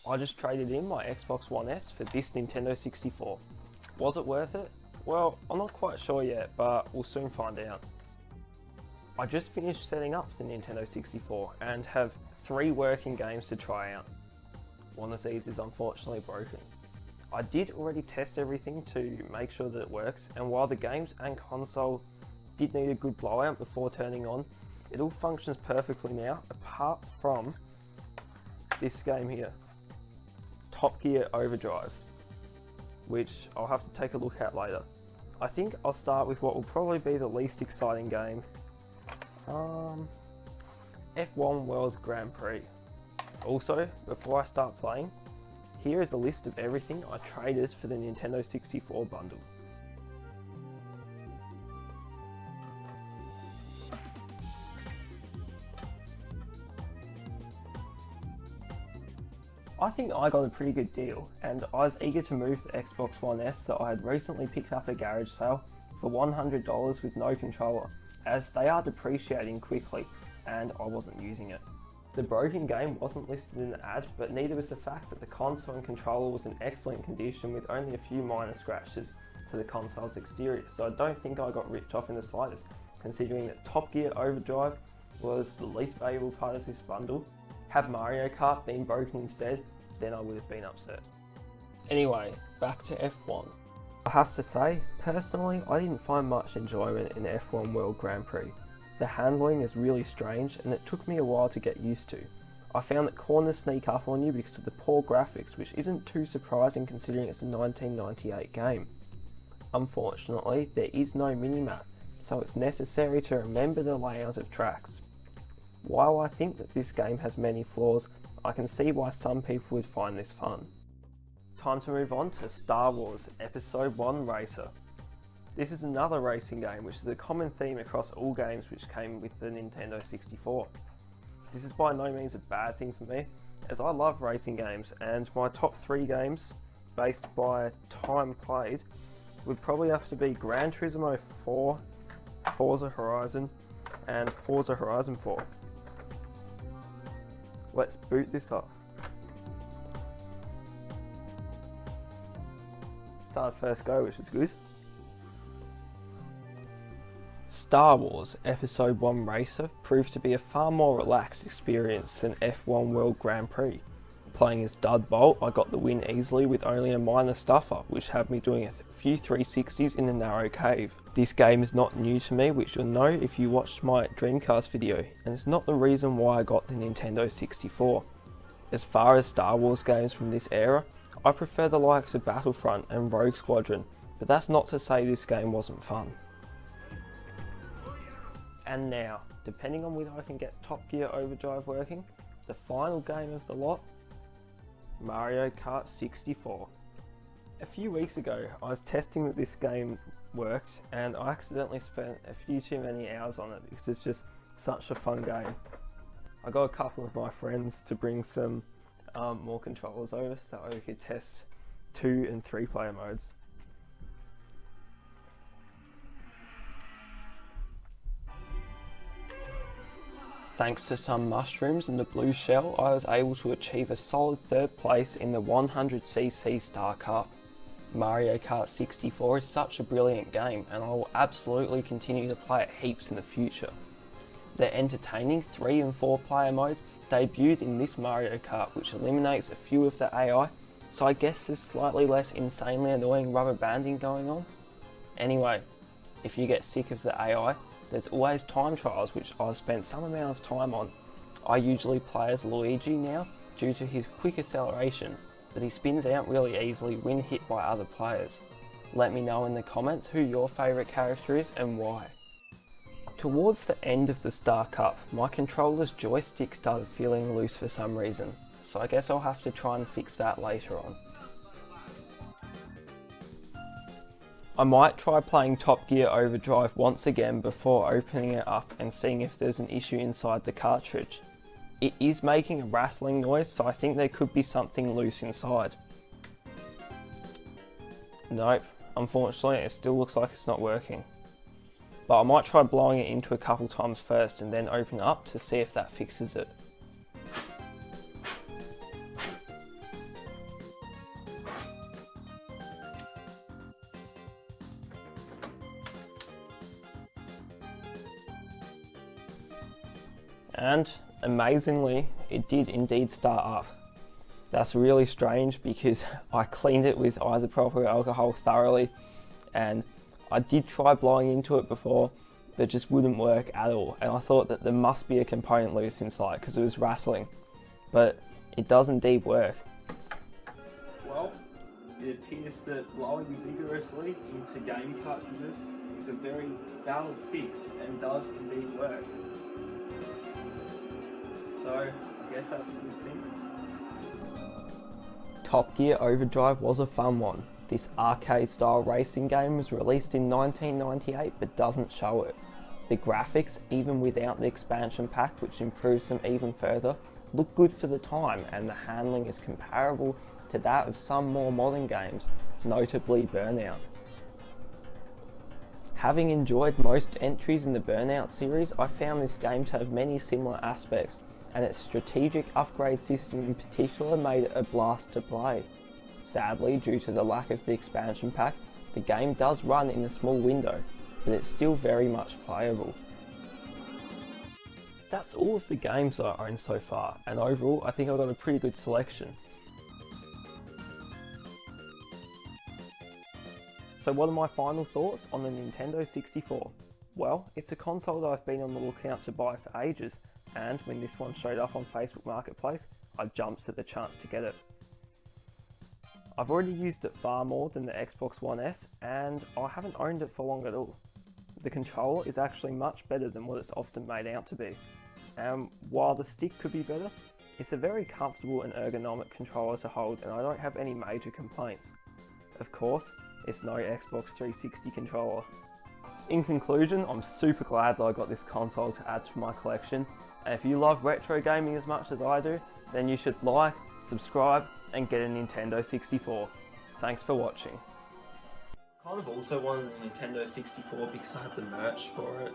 I just traded in my Xbox One S for this Nintendo 64. Was it worth it? Well, I'm not quite sure yet, but we'll soon find out. I just finished setting up the Nintendo 64 and have 3 working games to try out. One of these is unfortunately broken. I did already test everything to make sure that it works, and while the games and console did need a good blowout before turning on, it all functions perfectly now, apart from this game here, Top Gear Overdrive, which I'll have to take a look at later. I think I'll start with what will probably be the least exciting game, F1 World Grand Prix. Also, before I start playing, here is a list of everything I traded for the Nintendo 64 bundle. I think I got a pretty good deal, and I was eager to move the Xbox One S that I had recently picked up at a garage sale for $100 with no controller, as they are depreciating quickly and I wasn't using it. The broken game wasn't listed in the ad, but neither was the fact that the console and controller was in excellent condition with only a few minor scratches to the console's exterior, so I don't think I got ripped off in the slightest, considering that Top Gear Overdrive was the least valuable part of this bundle. Had Mario Kart been broken instead, then I would have been upset. Anyway, back to F1. I have to say, personally, I didn't find much enjoyment in F1 World Grand Prix. The handling is really strange and it took me a while to get used to. I found that corners sneak up on you because of the poor graphics, which isn't too surprising considering it's a 1998 game. Unfortunately, there is no minimap, so it's necessary to remember the layout of tracks. While I think that this game has many flaws, I can see why some people would find this fun. Time to move on to Star Wars Episode 1 Racer. This is another racing game, which is a common theme across all games which came with the Nintendo 64. This is by no means a bad thing for me, as I love racing games, and my top 3 games, based by time played, would probably have to be Gran Turismo 4, Forza Horizon, and Forza Horizon 4. Let's boot this up. Started first go, which is good. Star Wars Episode 1 Racer proved to be a far more relaxed experience than F1 World Grand Prix. Playing as Dud Bolt, I got the win easily with only a minor stuffer, which had me doing a few 360s in a narrow cave. This game is not new to me, which you'll know if you watched my Dreamcast video, and it's not the reason why I got the Nintendo 64. As far as Star Wars games from this era, I prefer the likes of Battlefront and Rogue Squadron, but that's not to say this game wasn't fun. And now, depending on whether I can get Top Gear Overdrive working, the final game of the lot, Mario Kart 64. A few weeks ago, I was testing that this game worked, and I accidentally spent a few too many hours on it because it's just such a fun game. I got a couple of my friends to bring some more controllers over so we could test 2 and 3 player modes. Thanks to some mushrooms and the blue shell, I was able to achieve a solid 3rd place in the 100cc Star Cup. Mario Kart 64 is such a brilliant game, and I will absolutely continue to play it heaps in the future. The entertaining 3 and 4 player modes debuted in this Mario Kart, which eliminates a few of the AI, so I guess there's slightly less insanely annoying rubber banding going on. Anyway, if you get sick of the AI, there's always time trials, which I've spent some amount of time on. I usually play as Luigi now due to his quick acceleration, but he spins out really easily when hit by other players. Let me know in the comments who your favourite character is and why. Towards the end of the Star Cup, my controller's joystick started feeling loose for some reason, so I guess I'll have to try and fix that later on. I might try playing Top Gear Overdrive once again before opening it up and seeing if there's an issue inside the cartridge. It is making a rattling noise, so I think there could be something loose inside. Nope, unfortunately it still looks like it's not working. But I might try blowing it into a couple times first and then open it up to see if that fixes it. And amazingly, it did indeed start up. That's really strange because I cleaned it with isopropyl alcohol thoroughly, and I did try blowing into it before, but it just wouldn't work at all. And I thought that there must be a component loose inside because it was rattling, but it does indeed work. Well, it appears that blowing vigorously into game cartridges is a very valid fix and does indeed work. So I guess that's a good thing. Top Gear Overdrive was a fun one. This arcade-style racing game was released in 1998 but doesn't show it. The graphics, even without the expansion pack, which improves them even further, look good for the time, and the handling is comparable to that of some more modern games, notably Burnout. Having enjoyed most entries in the Burnout series, I found this game to have many similar aspects, and its strategic upgrade system in particular made it a blast to play. Sadly, due to the lack of the expansion pack, the game does run in a small window, but it's still very much playable. That's all of the games that I own so far, and overall I think I've got a pretty good selection. So what are my final thoughts on the Nintendo 64? Well, it's a console that I've been on the lookout to buy for ages, and when this one showed up on Facebook Marketplace, I jumped at the chance to get it. I've already used it far more than the Xbox One S, and I haven't owned it for long at all. The controller is actually much better than what it's often made out to be, and while the stick could be better, it's a very comfortable and ergonomic controller to hold, and I don't have any major complaints. Of course, it's no Xbox 360 controller. In conclusion, I'm super glad that I got this console to add to my collection, and if you love retro gaming as much as I do, then you should like, subscribe, and get a Nintendo 64. Thanks for watching. Kind of also wanted a Nintendo 64 because I had the merch for it.